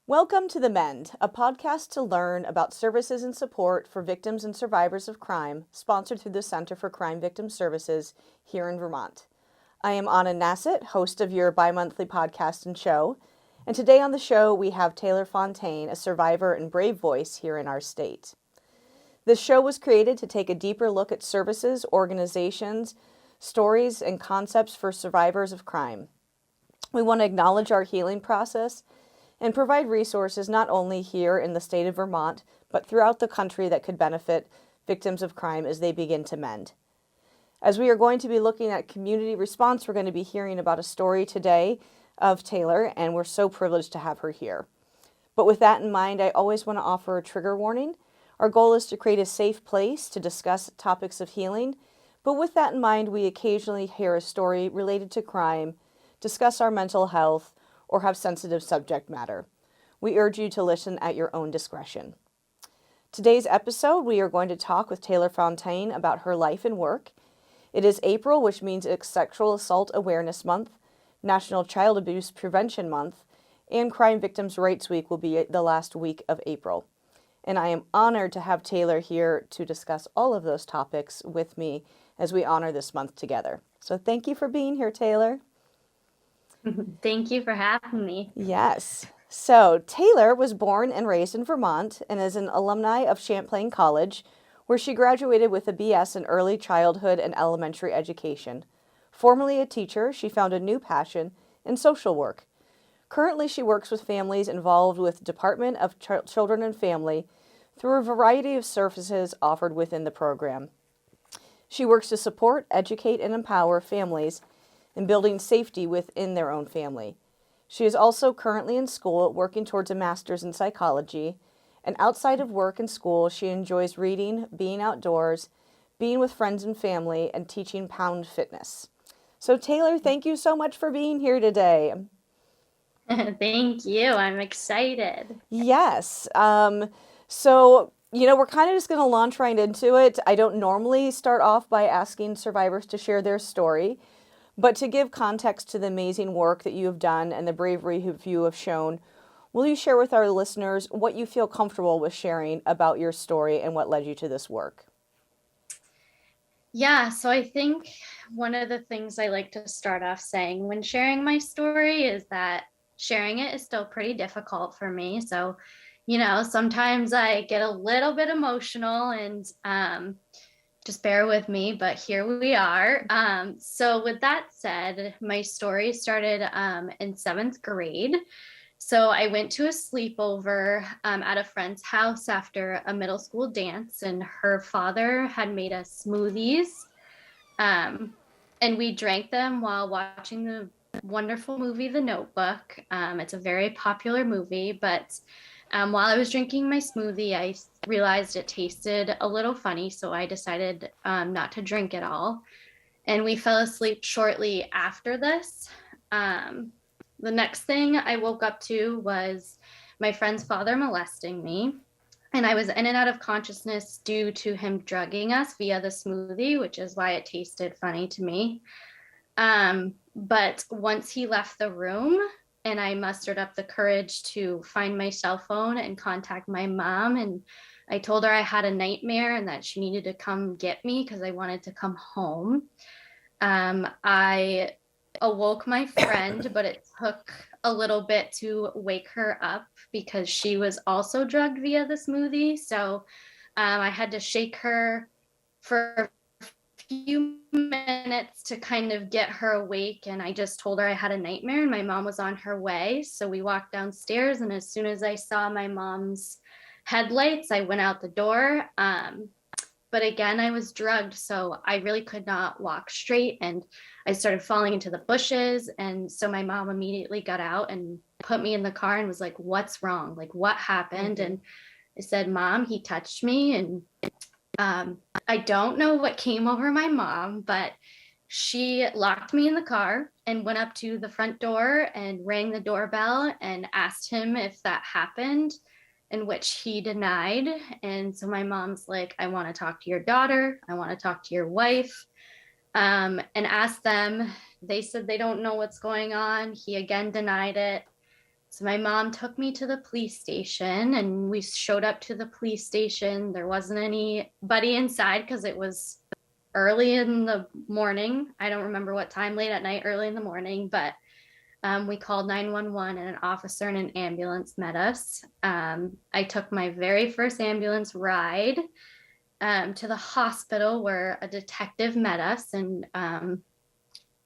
Welcome to the MEND, a podcast to learn about services and support for victims and survivors of crime, sponsored through the Center for Crime Victim Services here in Vermont. I am Anna Nassett, host of your bi-monthly podcast and show, and today on the show we have Taylor Fontaine, a survivor and brave voice here in our state. This show was created to take a deeper look at services, organizations, stories, and concepts for survivors of crime. We want to acknowledge our healing process and provide resources not only here in the state of Vermont, but throughout the country that could benefit victims of crime as they begin to mend. As we are going to be looking at community response, we're going to be hearing about a story today of Taylor, and we're so privileged to have her here. But with that in mind, I always want to offer a trigger warning. Our goal is to create a safe place to discuss topics of healing, but with that in mind, we occasionally hear a story related to crime, discuss our mental health, or have sensitive subject matter. We urge you to listen at your own discretion. Today's episode, we are going to talk with Taylor Fontaine about her life and work. It is April, which means it's Sexual Assault Awareness Month, National Child Abuse Prevention Month, and Crime Victims' Rights Week will be the last week of April. And I am honored to have Taylor here to discuss all of those topics with me as we honor this month together. So thank you for being here, Taylor. Thank you for having me. Yes. So Taylor was born and raised in Vermont and is an alumni of Champlain College, where she graduated with a BS in early childhood and elementary education. Formerly a teacher, she found a new passion in social work. Currently, she works with families involved with Department of Children and Family through a variety of services offered within the program. She works to support, educate, and empower families in building safety within their own family. She is also currently in school working towards a master's in psychology, and outside of work and school, she enjoys reading, being outdoors, being with friends and family, and teaching pound fitness. So Taylor, thank you so much for being here today. Thank you. I'm excited. Yes. We're kind of just going to launch right into it. I don't normally start off by asking survivors to share their story, but to give context to the amazing work that you have done and the bravery you have shown, will you share with our listeners what you feel comfortable with sharing about your story and what led you to this work? Yeah, so I think one of the things I like to start off saying when sharing my story is that sharing it is still pretty difficult for me. So, sometimes I get a little bit emotional and just bear with me, but here we are. So with that said, my story started in 7th grade. So I went to a sleepover at a friend's house after a middle school dance, and her father had made us smoothies. And we drank them while watching the wonderful movie, The Notebook. It's a very popular movie, but while I was drinking my smoothie, I realized it tasted a little funny, so I decided not to drink it all. And we fell asleep shortly after this. The next thing I woke up to was my friend's father molesting me. And I was in and out of consciousness due to him drugging us via the smoothie, which is why it tasted funny to me. But once he left the room, and I mustered up the courage to find my cell phone and contact my mom. And I told her I had a nightmare and that she needed to come get me because I wanted to come home. I awoke my friend, but it took a little bit to wake her up because she was also drugged via the smoothie. So I had to shake her for few minutes to kind of get her awake, and I just told her I had a nightmare and my mom was on her way. So we walked downstairs, and as soon as I saw my mom's headlights, I went out the door. But again, I was drugged, so I really could not walk straight, and I started falling into the bushes. And so my mom immediately got out and put me in the car and was like, "What's wrong? Like, what happened?" And I said, "Mom, he touched me." And I don't know what came over my mom, but she locked me in the car and went up to the front door and rang the doorbell and asked him if that happened, in which he denied. And so my mom's like, "I want to talk to your daughter. I want to talk to your wife." And asked them. They said they don't know what's going on. He again denied it. So my mom took me to the police station and we showed up to the police station. There wasn't anybody inside because it was early in the morning. I don't remember what time, late at night, early in the morning, but we called 911 and an officer and an ambulance met us. I took my very first ambulance ride to the hospital where a detective met us, and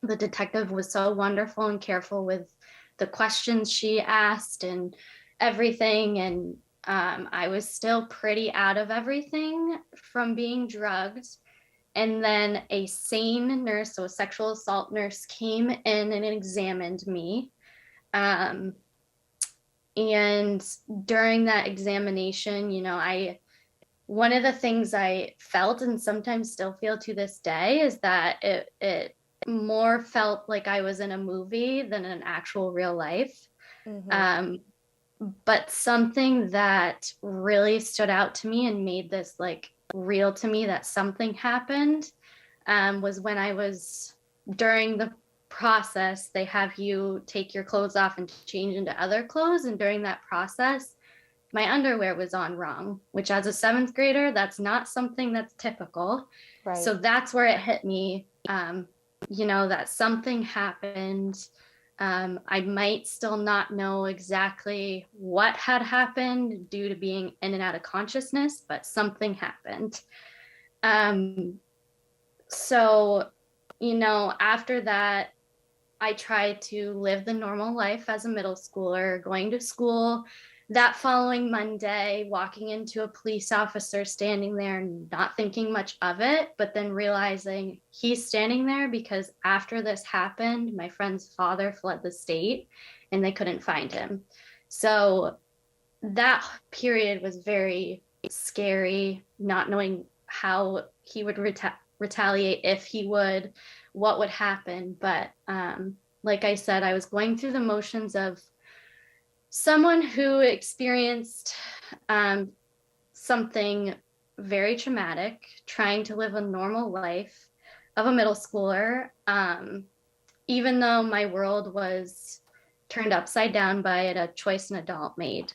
the detective was so wonderful and careful with the questions she asked and everything. And I was still pretty out of everything from being drugged. And then a sane nurse, so a sexual assault nurse, came in and examined me. Um, and during that examination, one of the things I felt and sometimes still feel to this day is that it more felt like I was in a movie than an actual real life. Mm-hmm. Um, but something that really stood out to me and made this like real to me that something happened was when I was during the process, they have you take your clothes off and change into other clothes. And during that process, my underwear was on wrong, which as a seventh grader, that's not something that's typical. Right. So that's where it hit me, that something happened. I might still not know exactly what had happened due to being in and out of consciousness, but something happened. Um, so, after that, I tried to live the normal life as a middle schooler, going to school. That following Monday, walking into a police officer standing there and not thinking much of it, but then realizing he's standing there because after this happened, my friend's father fled the state and they couldn't find him. So that period was very scary, not knowing how he would retaliate, if he would, what would happen. But like I said, I was going through the motions of someone who experienced something very traumatic, trying to live a normal life of a middle schooler, even though my world was turned upside down by a choice an adult made.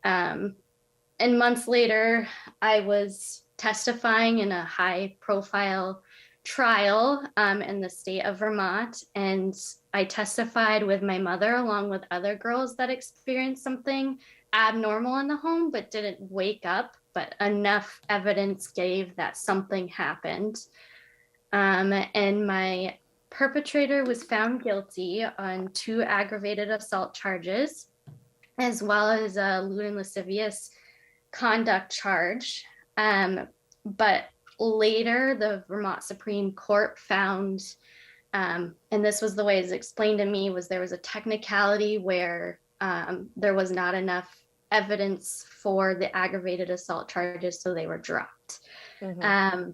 Um, and months later, I was testifying in a high profile trial in the state of Vermont. And I testified with my mother, along with other girls that experienced something abnormal in the home, but didn't wake up. But enough evidence gave that something happened. And my perpetrator was found guilty on 2 aggravated assault charges, as well as a lewd and lascivious conduct charge. But later, the Vermont Supreme Court found, and this was the way it's explained to me, was there was a technicality where there was not enough evidence for the aggravated assault charges, so they were dropped. Mm-hmm.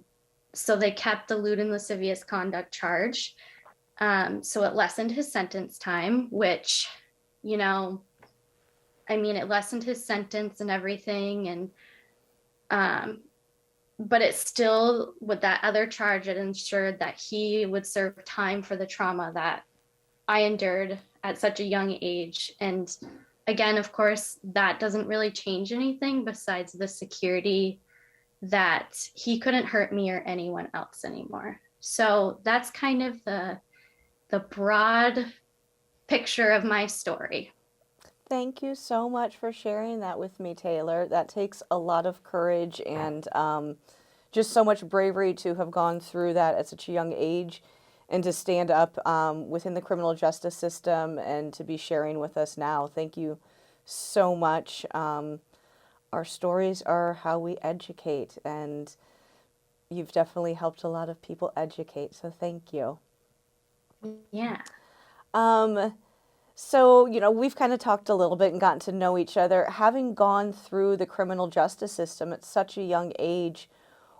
So they kept the lewd and lascivious conduct charge. So it lessened his sentence time, which, it lessened his sentence and everything. And, but it still, with that other charge, it ensured that he would serve time for the trauma that I endured at such a young age. And again, of course, that doesn't really change anything besides the security that he couldn't hurt me or anyone else anymore. So that's kind of the broad picture of my story. Thank you so much for sharing that with me, Taylor. That takes a lot of courage and just so much bravery to have gone through that at such a young age and to stand up within the criminal justice system and to be sharing with us now. Thank you so much. Our stories are how we educate, and you've definitely helped a lot of people educate, so thank you. Yeah. Um, So, we've kind of talked a little bit and gotten to know each other. Having gone through the criminal justice system at such a young age,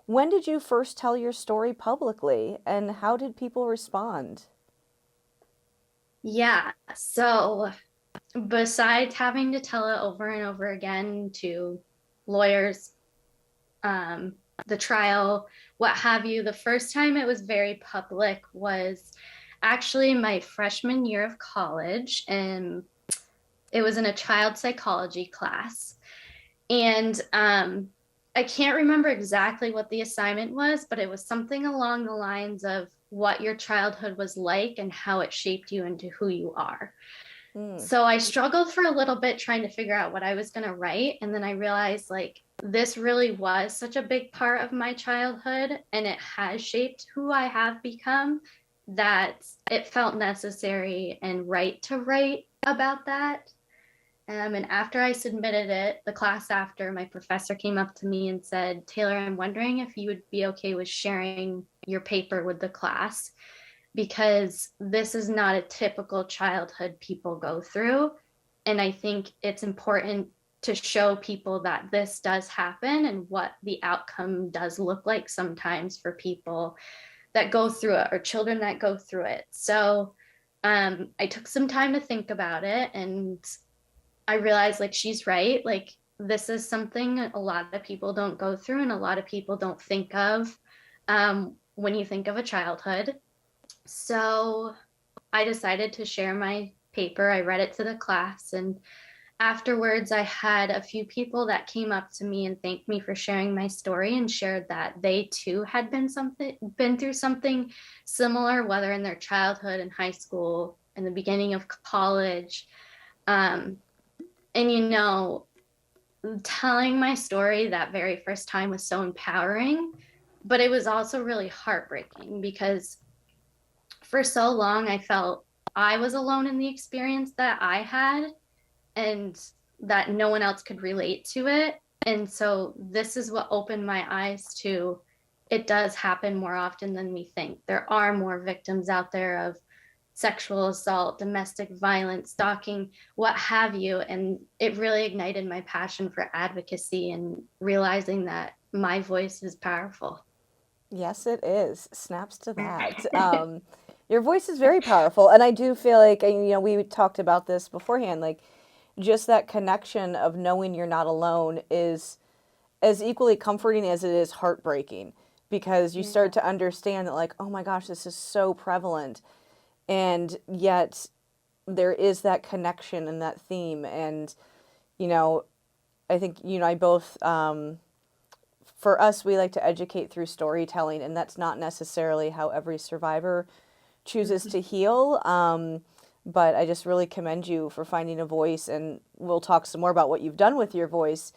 when did you first tell your story publicly and how did people respond? Yeah. So besides having to tell it over and over again to lawyers, um, the trial, what have you, the first time it was very public was actually my freshman year of college. And it was in a child psychology class. And I can't remember exactly what the assignment was, but it was something along the lines of what your childhood was like and how it shaped you into who you are. Mm. So I struggled for a little bit trying to figure out what I was going to write. And then I realized like this really was such a big part of my childhood and it has shaped who I have become that it felt necessary and right to write about that. And after I submitted it, the class after, my professor came up to me and said, Taylor, I'm wondering if you would be okay with sharing your paper with the class because this is not a typical childhood people go through. And I think it's important to show people that this does happen and what the outcome does look like sometimes for people that go through it or children that go through it. So I took some time to think about it and I realized like she's right. Like this is something a lot of people don't go through and a lot of people don't think of when you think of a childhood. So I decided to share my paper. I read it to the class and afterwards I had a few people that came up to me and thanked me for sharing my story and shared that they too had been through something similar, whether in their childhood and high school, in the beginning of college. Um, and telling my story that very first time was so empowering, but it was also really heartbreaking because for so long I felt I was alone in the experience that I had and that no one else could relate to it. And so this is what opened my eyes to it does happen more often than we think. There are more victims out there of sexual assault, domestic violence, stalking, what have you. And it really ignited my passion for advocacy and realizing that my voice is powerful. Yes, it is. Snaps to that. Your voice is very powerful, and I do feel like, and, we talked about this beforehand, like just that connection of knowing you're not alone is as equally comforting as it is heartbreaking because you start Yeah. to understand that, like, oh my gosh, this is so prevalent, and yet there is that connection and that theme, and you know, I think I both. For us, we like to educate through storytelling, and that's not necessarily how every survivor chooses to heal. But I just really commend you for finding a voice, and we'll talk some more about what you've done with your voice.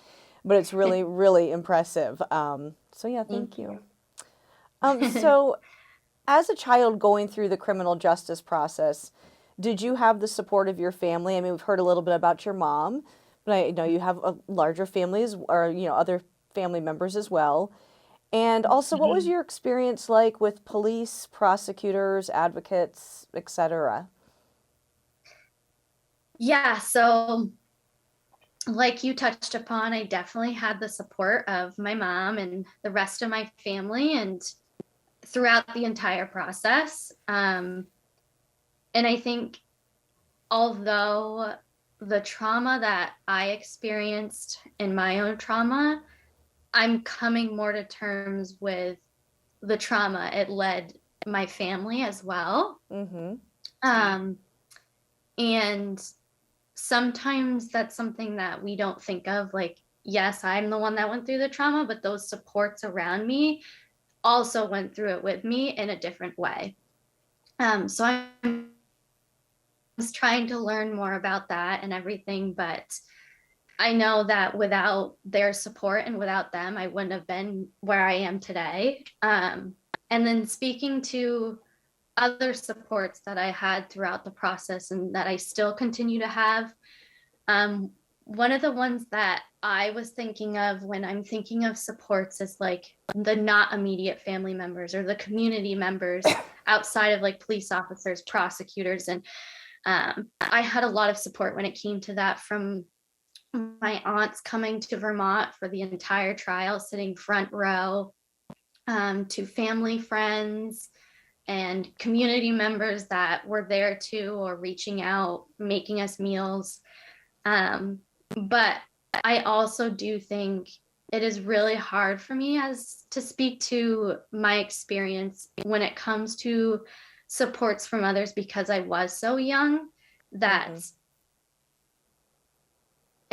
But it's really, really impressive. So yeah, thank Thank you. you. So as a child going through the criminal justice process, did you have the support of your family? I mean, we've heard a little bit about your mom, but I know you have a larger families or other family members as well. And also, what was your experience like with police, prosecutors, advocates, etc.? Yeah, so like you touched upon, I definitely had the support of my mom and the rest of my family and throughout the entire process. And I think although the trauma that I experienced in my own trauma, I'm coming more to terms with the trauma it led my family as well. Mm-hmm. Um, and sometimes that's something that we don't think of. Like, yes, I'm the one that went through the trauma, but those supports around me also went through it with me in a different way. So I'm just trying to learn more about that and everything, but I know that without their support and without them, I wouldn't have been where I am today. And then speaking to other supports that I had throughout the process and that I still continue to have, um, one of the ones that I was thinking of when I'm thinking of supports is like the not immediate family members or the community members outside of like police officers, prosecutors. And I had a lot of support when it came to that from my aunts coming to Vermont for the entire trial, sitting front row, to family friends and community members that were there too or reaching out, making us meals. But I also do think it is really hard for me as to speak to my experience when it comes to supports from others because I was so young that Mm-hmm.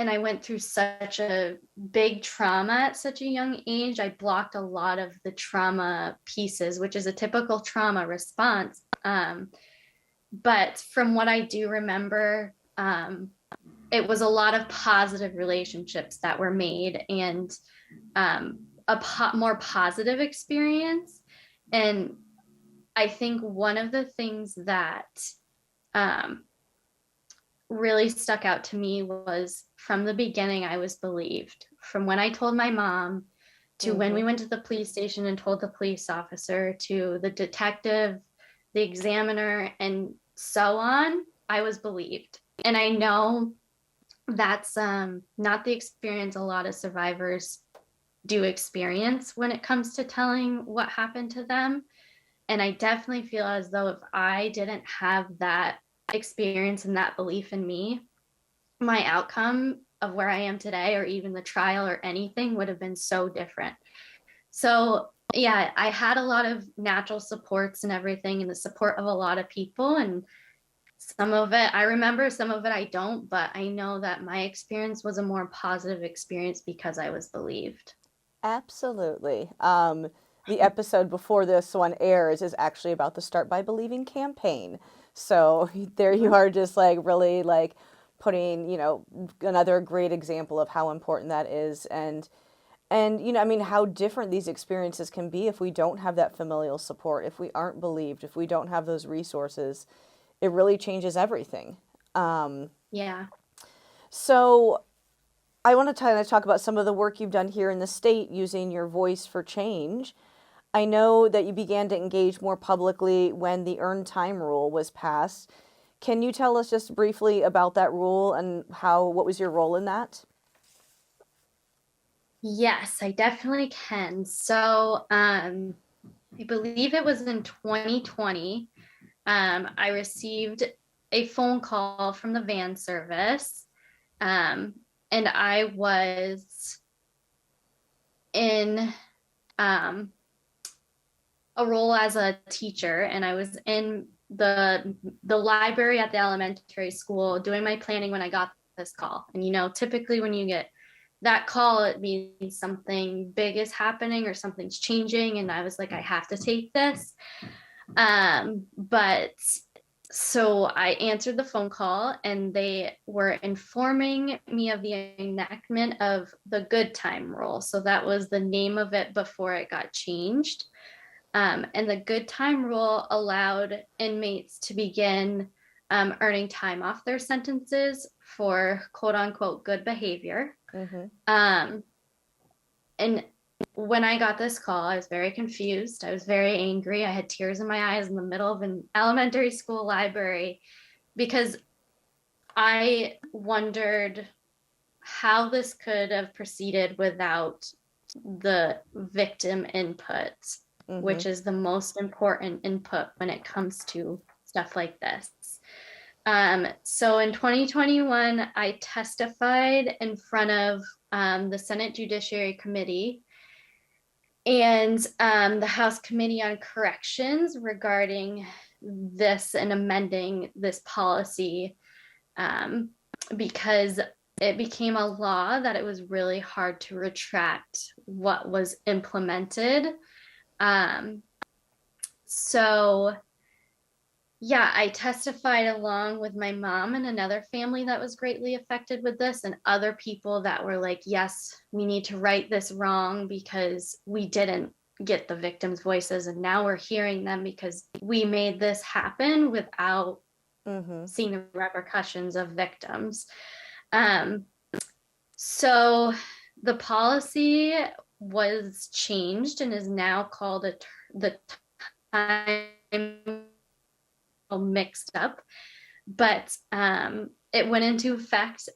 and I went through such a big trauma at such a young age. I blocked a lot of the trauma pieces, which is a typical trauma response. But from what I do remember, it was a lot of positive relationships that were made, and more positive experience. And I think one of the things that really stuck out to me was from the beginning, I was believed. From when I told my mom to when we went to the police station and told the police officer to the detective, the examiner, and so on, I was believed. And I know that's not the experience a lot of survivors do experience when it comes to telling what happened to them. And I definitely feel as though if I didn't have that experience and that belief in me, my outcome of where I am today, or even the trial or anything, would have been so different. So yeah, I had a lot of natural supports and everything, and the support of a lot of people. And some of it I remember, some of it I don't, but I know that my experience was a more positive experience because I was believed. Absolutely. The episode before this one airs is actually about the Start by Believing campaign. So there you are, just like really like putting, another great example of how important that is. And I mean, how different these experiences can be if we don't have that familial support, if we aren't believed, if we don't have those resources, it really changes everything. Yeah. So I want to kind of talk about some of the work you've done here in the state using your voice for change. I know that you began to engage more publicly when the earned time rule was passed. Can you tell us just briefly about that rule and what was your role in that? Yes, I definitely can. So I believe it was in 2020. I received a phone call from the van service, and I was in um, a role as a teacher, and I was in the library at the elementary school doing my planning when I got this call. And typically when you get that call, it means something big is happening or something's changing, and I was like, I have to take this. But so I answered the phone call, and they were informing me of the enactment of the good time rule. So that was the name of it before it got changed. And the good time rule allowed inmates to begin earning time off their sentences for quote unquote good behavior. Mm-hmm. And when I got this call, I was very confused. I was very angry. I had tears in my eyes in the middle of an elementary school library because I wondered how this could have proceeded without the victim input, which is the most important input when it comes to stuff like this. So in 2021, I testified in front of the Senate Judiciary Committee and the House Committee on Corrections regarding this and amending this policy, because it became a law that it was really hard to retract what was implemented. So yeah, I testified along with my mom and another family that was greatly affected with this, and other people that were like, yes, we need to right this wrong because we didn't get the victims' voices, and now we're hearing them because we made this happen without seeing the repercussions of victims. So the policy was changed and is now called the time mixed up, but it went into effect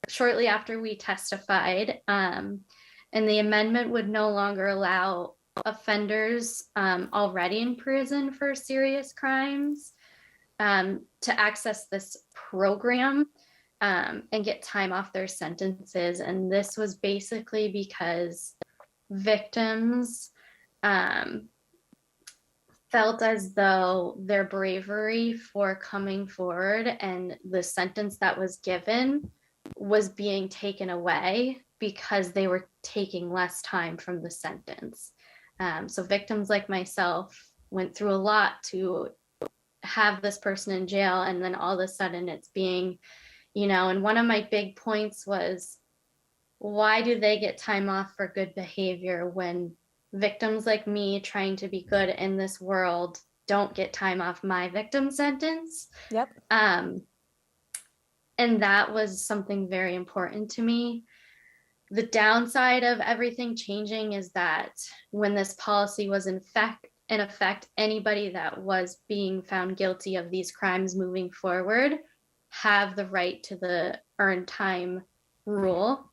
shortly after we testified, and the amendment would no longer allow offenders already in prison for serious crimes to access this program and get time off their sentences. And this was basically because victims felt as though their bravery for coming forward and the sentence that was given was being taken away because they were taking less time from the sentence. So victims like myself went through a lot to have this person in jail, and then all of a sudden it's being, and one of my big points was, why do they get time off for good behavior when victims like me trying to be good in this world don't get time off my victim sentence? Yep. And that was something very important to me. The downside of everything changing is that when this policy was in effect, anybody that was being found guilty of these crimes moving forward have the right to the earned time rule.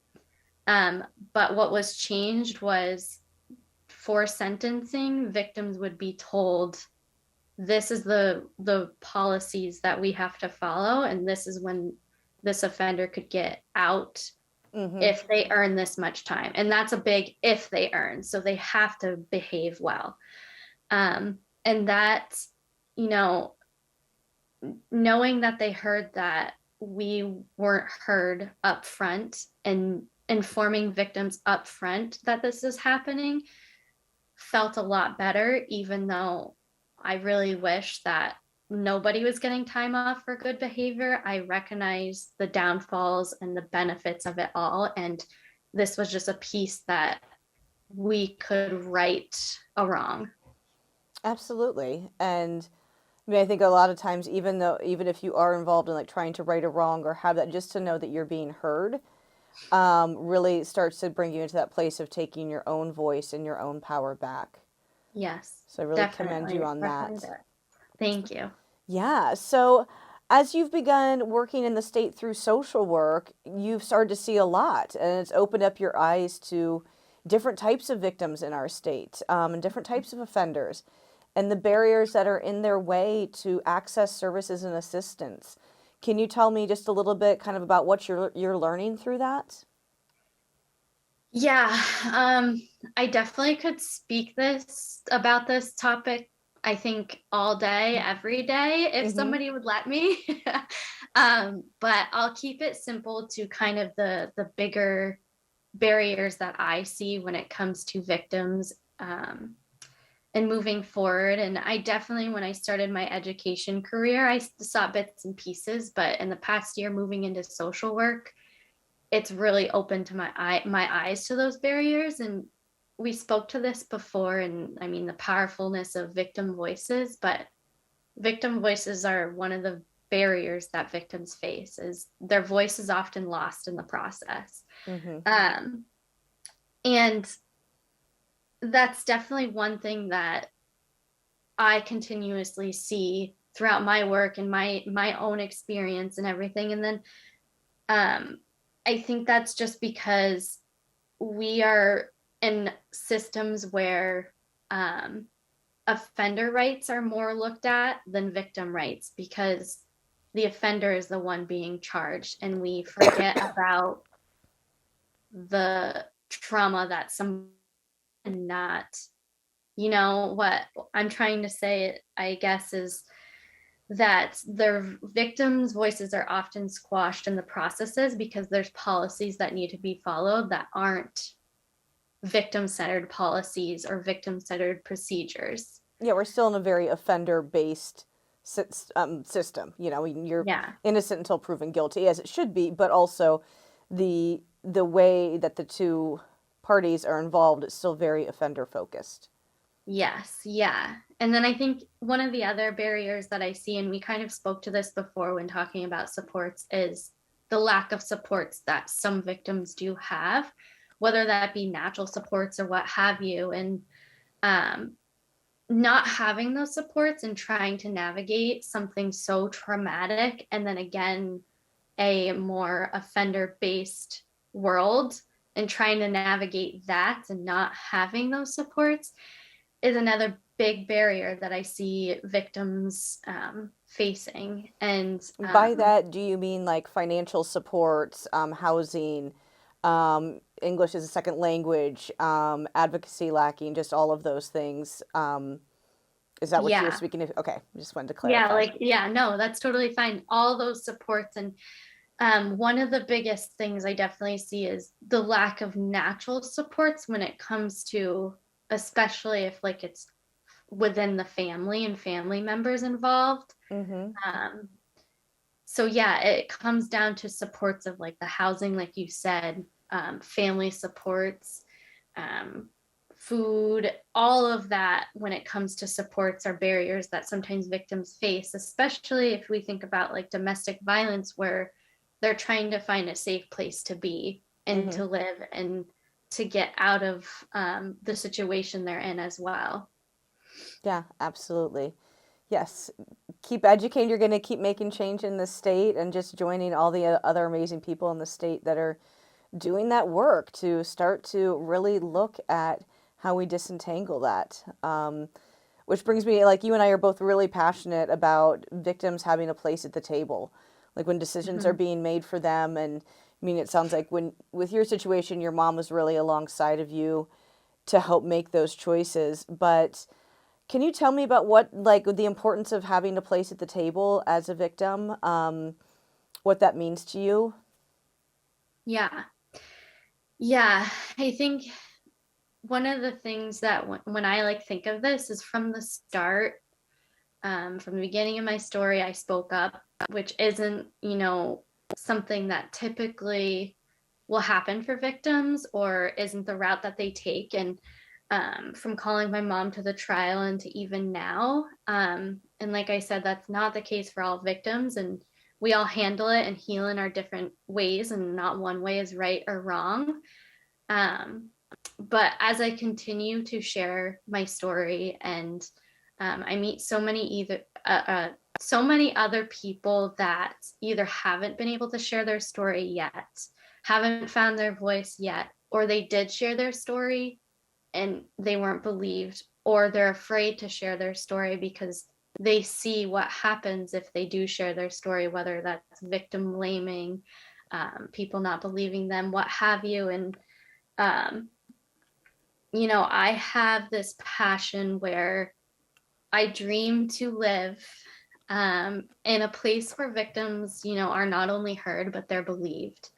But what was changed was, for sentencing, victims would be told, this is the policies that we have to follow, and this is when this offender could get out if they earn this much time. And that's a big if they earn. So they have to behave well. And that, knowing that they heard that we weren't heard up front and informing victims up front that this is happening felt a lot better, even though I really wish that nobody was getting time off for good behavior. I recognize the downfalls and the benefits of it all. And this was just a piece that we could right a wrong. Absolutely. And I mean, I think a lot of times, even if you are involved in like trying to right a wrong or have that, just to know that you're being heard, really starts to bring you into that place of taking your own voice and your own power back. Yes. So I really commend you on that. Thank you. Yeah. So as you've begun working in the state through social work, you've started to see a lot, and it's opened up your eyes to different types of victims in our state, and different types of offenders, and the barriers that are in their way to access services and assistance. Can you tell me just a little bit kind of about what you're learning through that? Yeah, I definitely could speak about this topic, I think, all day, every day, if somebody would let me. But I'll keep it simple to kind of the bigger barriers that I see when it comes to victims, and moving forward. And I definitely, when I started my education career, I saw bits and pieces, but in the past year, moving into social work, it's really opened to my eyes to those barriers. And we spoke to this before, and I mean, the powerfulness of victim voices, but victim voices are one of the barriers that victims face, is their voice is often lost in the process. And that's definitely one thing that I continuously see throughout my work and my own experience and everything. And then I think that's just because we are in systems where offender rights are more looked at than victim rights, because the offender is the one being charged, and we forget about the trauma that some, and not, what I'm trying to say, I guess, is that their victims' voices are often squashed in the processes because there's policies that need to be followed that aren't victim-centered policies or victim-centered procedures. Yeah, we're still in a very offender-based system. You're innocent until proven guilty, as it should be, but also the way that the two parties are involved is still very offender-focused. Yes, yeah. And then I think one of the other barriers that I see, and we kind of spoke to this before when talking about supports, is the lack of supports that some victims do have, whether that be natural supports or what have you. And not having those supports and trying to navigate something so traumatic, and then again, a more offender-based world, and trying to navigate that and not having those supports is another big barrier that I see victims facing. And by that, do you mean like financial supports, housing, English as a second language, advocacy lacking, just all of those things? Is that what you were speaking of? Okay, just wanted to clarify. No, that's totally fine. All those supports, and One of the biggest things I definitely see is the lack of natural supports when it comes to, especially if like it's within the family and family members involved. Mm-hmm. Um, so yeah, it comes down to supports of like the housing, like you said, family supports, um, food, all of that when it comes to supports are barriers that sometimes victims face, especially if we think about like domestic violence, where they're trying to find a safe place to be and Mm-hmm. to live and to get out of the situation they're in as well. Yeah, absolutely. Yes. Keep educating. You're going to keep making change in the state and just joining all the other amazing people in the state that are doing that work to start to really look at how we disentangle that. Which brings me, like, you and I are both really passionate about victims having a place at the table, like when decisions are Mhm. being made for them. And I mean, it sounds like when, with your situation, your mom was really alongside of you to help make those choices. But can you tell me about what, like, the importance of having a place at the table as a victim, what that means to you? Yeah. Yeah. I think one of the things that when I like think of this is from the start, from the beginning of my story, I spoke up, which isn't, something that typically will happen for victims or isn't the route that they take. And from calling my mom to the trial and to even now, and like I said, that's not the case for all victims. And we all handle it and heal in our different ways, and not one way is right or wrong. Um, but as I continue to share my story and I meet so many other people that either haven't been able to share their story yet, haven't found their voice yet, or they did share their story and they weren't believed, or they're afraid to share their story because they see what happens if they do share their story, whether that's victim blaming, people not believing them, what have you. And um, I have this passion where I dream to live in a place where victims, are not only heard, but they're believed,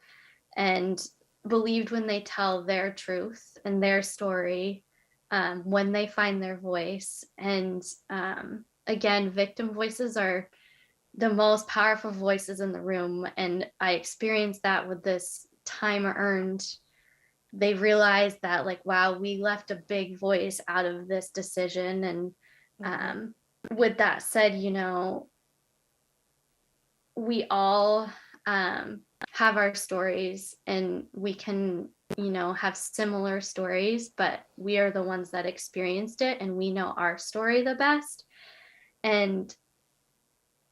and believed when they tell their truth and their story, when they find their voice. And again, victim voices are the most powerful voices in the room. And I experienced that with this time earned. They realized that, like, wow, we left a big voice out of this decision. And Mm-hmm. um, with that said, we all have our stories, and we can, have similar stories, but we are the ones that experienced it and we know our story the best. And,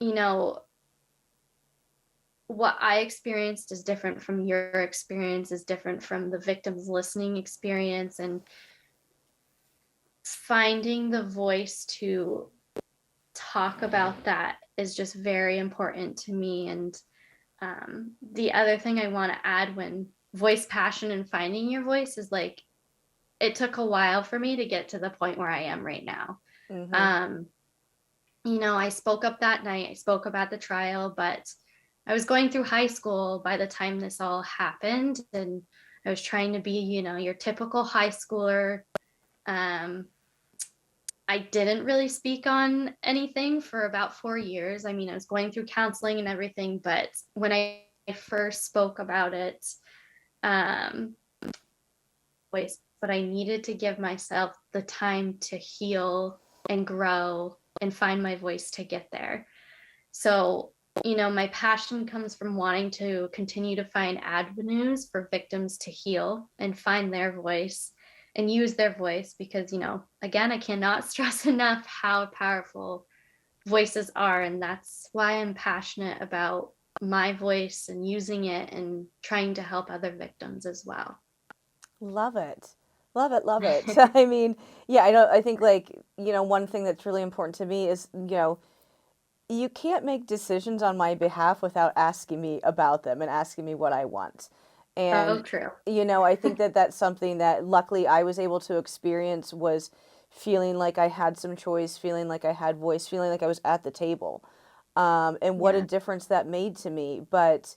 you know, what I experienced is different from your experience, is different from the victim's listening experience. And finding the voice to talk about that is just very important to me. And the other thing I want to add when voice passion and finding your voice is like, it took a while for me to get to the point where I am right now. Mm-hmm. Um, I spoke up that night, I spoke up at the trial, but I was going through high school by the time this all happened. And I was trying to be, your typical high schooler. Um, I didn't really speak on anything for about 4 years. I mean, I was going through counseling and everything, but when I first spoke about it, um, voice, but I needed to give myself the time to heal and grow and find my voice to get there. So, my passion comes from wanting to continue to find avenues for victims to heal and find their voice and use their voice because, again, I cannot stress enough how powerful voices are. And that's why I'm passionate about my voice and using it and trying to help other victims as well. Love it. Love it. Love it. I mean, yeah, I know. I think, like, one thing that's really important to me is, you can't make decisions on my behalf without asking me about them and asking me what I want. Oh, And, true. I think that that's something that luckily I was able to experience, was feeling like I had some choice, feeling like I had voice, feeling like I was at the table. And what a Yeah. difference that made to me. But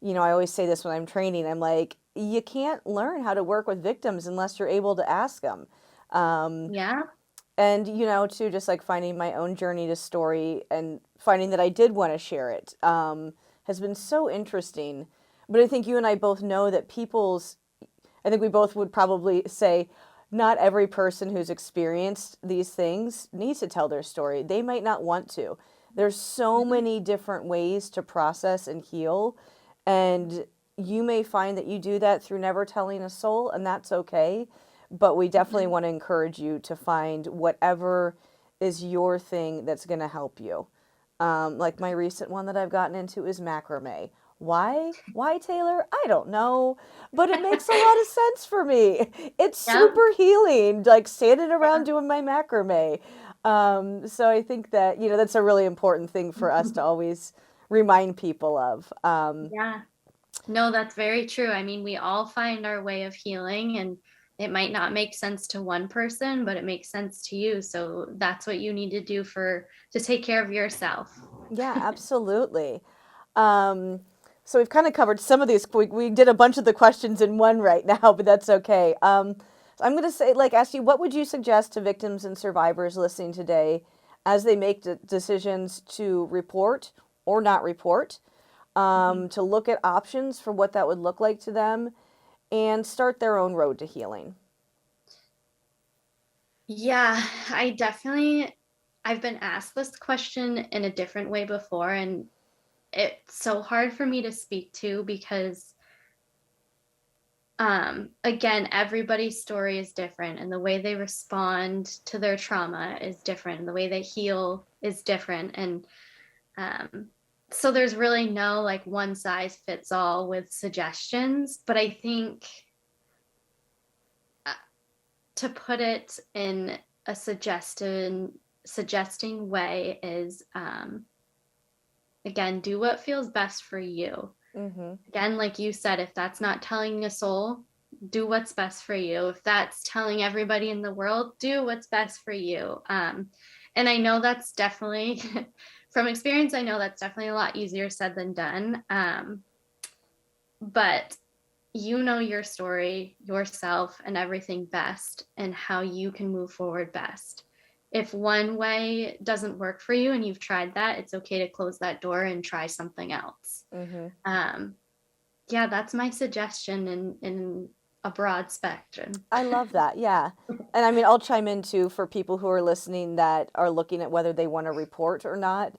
I always say this when I'm training. I'm like, you can't learn how to work with victims unless you're able to ask them. Um, Yeah. and, too, just like finding my own journey to story and finding that I did want to share it has been so interesting. But I think you and I both know that I think we both would probably say, not every person who's experienced these things needs to tell their story. They might not want to. There's so Mhm. many different ways to process and heal. And you may find that you do that through never telling a soul, and that's okay. But we definitely Mhm. want to encourage you to find whatever is your thing that's going to help you. Like my recent one that I've gotten into is macrame. Why? Why, Taylor? I don't know, but it makes a lot of sense for me. It's Yeah. super healing, like standing around doing my macrame. So I think that, that's a really important thing for us to always remind people of. Yeah. No, that's very true. I mean, we all find our way of healing, and it might not make sense to one person, but it makes sense to you. So that's what you need to do to take care of yourself. Yeah, absolutely. Um, so we've kind of covered some of these. We did a bunch of the questions in one right now, but that's okay. So I'm going to say, ask you, what would you suggest to victims and survivors listening today as they make decisions to report or not report, Mhm. to look at options for what that would look like to them, and start their own road to healing? Yeah, I've been asked this question in a different way before, and it's so hard for me to speak to because again, everybody's story is different, and the way they respond to their trauma is different, and the way they heal is different. And um so there's really no like one size fits all with suggestions, but I think uh, to put it in a suggesting way is again, do what feels best for you. Mm-hmm. Again, like you said, if that's not telling a soul, do what's best for you. If that's telling everybody in the world, do what's best for you. And I know that's definitely, from experience, I know that's definitely a lot easier said than done. But you know your story, yourself, and everything best, and how you can move forward best. If one way doesn't work for you and you've tried that, it's okay to close that door and try something else. Mm-hmm. Um, yeah, that's my suggestion in a broad spectrum. I love that. Yeah. And I mean, I'll chime in too for people who are listening that are looking at whether they want to report or not.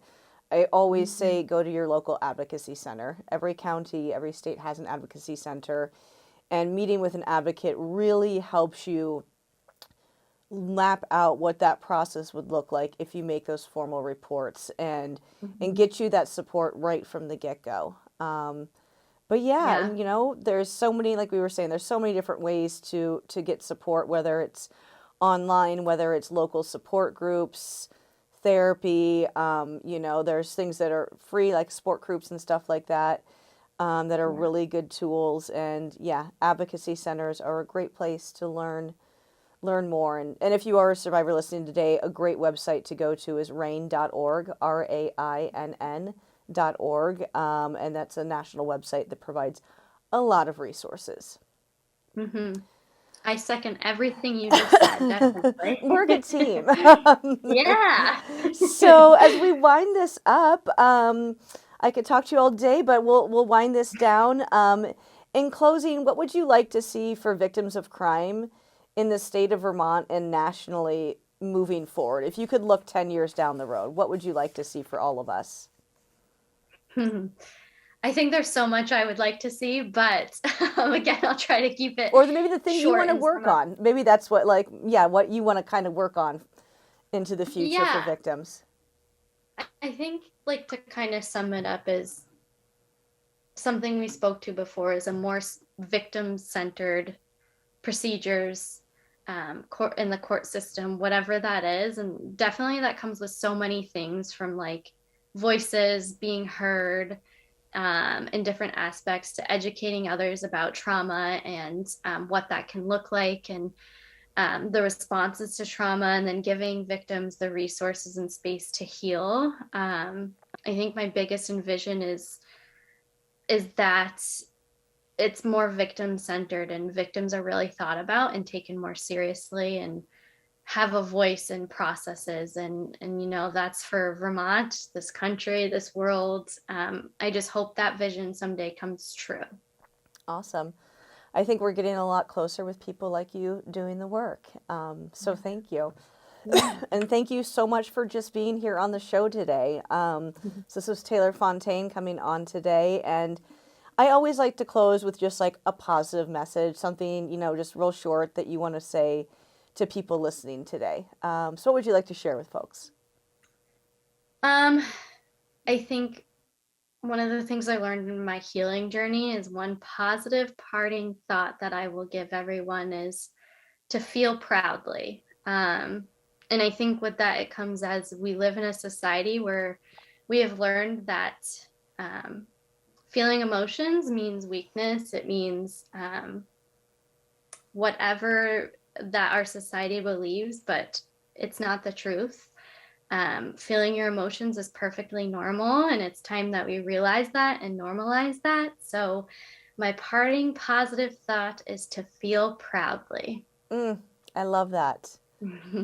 I always Mhm. say go to your local advocacy center. Every county, every state has an advocacy center, and meeting with an advocate really helps you map out what that process would look like if you make those formal reports and Mhm. get you that support right from the get-go. But yeah, Yeah. and there's so many, like we were saying, there's so many different ways to get support, whether it's online, whether it's local support groups, therapy. There's things that are free, like support groups and stuff like that, that are Yeah. really good tools. And yeah, advocacy centers are a great place to learn more. And if you are a survivor listening today, a great website to go to is rainn.org, RAINN.org. And that's a national website that provides a lot of resources. Hmm. I second everything you just said, definitely. We're a good team. Yeah. So as we wind this up, I could talk to you all day, but we'll wind this down. In closing, what would you like to see for victims of crime in the state of Vermont and nationally moving forward? If you could look 10 years down the road, what would you like to see for all of us? I think there's so much I would like to see, but again, I'll try to keep it Or maybe the things you short want to and work sum up. on. Maybe that's what, yeah, what you want to kind of work on into the future for Yeah, victims. I think like to kind of sum it up is something we spoke to before is a more victim-centered procedures, court in the court system, whatever that is. And definitely that comes with so many things from like voices being heard in different aspects to educating others about trauma and what that can look like, and the responses to trauma, and then giving victims the resources and space to heal. I think my biggest envision is that it's more victim centered, and victims are really thought about and taken more seriously and have a voice in processes. And that's for Vermont, this country, this world. I just hope that vision someday comes true. Awesome. I think we're getting a lot closer with people like you doing the work. So thank you. And thank you so much for just being here on the show today. So this was Taylor Fontaine coming on today. And I always like to close with just like a positive message, something, just real short that you want to say to people listening today. So what would you like to share with folks? I think one of the things I learned in my healing journey is one positive parting thought that I will give everyone is to feel proudly. And I think with that, it comes as we live in a society where we have learned that feeling emotions means weakness. It means whatever that our society believes, but it's not the truth. Feeling your emotions is perfectly normal, and it's time that we realize that and normalize that. So my parting positive thought is to feel proudly. I love that.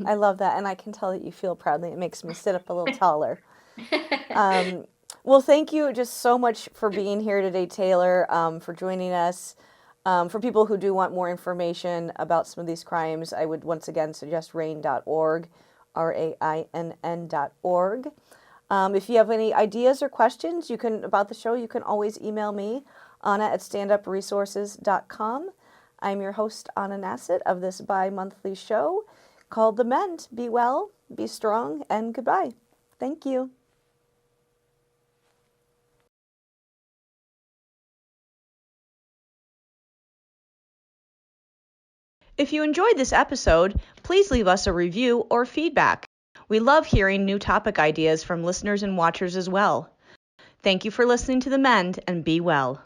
I love that. And I can tell that you feel proudly. It makes me sit up a little taller. Well, thank you just so much for being here today, Taylor, for joining us. For people who do want more information about some of these crimes, I would once again suggest rainn.org, RAINN.org. If you have any ideas or questions about the show, you can always email me, Anna@standupresources.com. I'm your host, Anna Nassett, of this bi-monthly show called The MEND. Be well, be strong, and goodbye. Thank you. If you enjoyed this episode, please leave us a review or feedback. We love hearing new topic ideas from listeners and watchers as well. Thank you for listening to The MEND, and be well.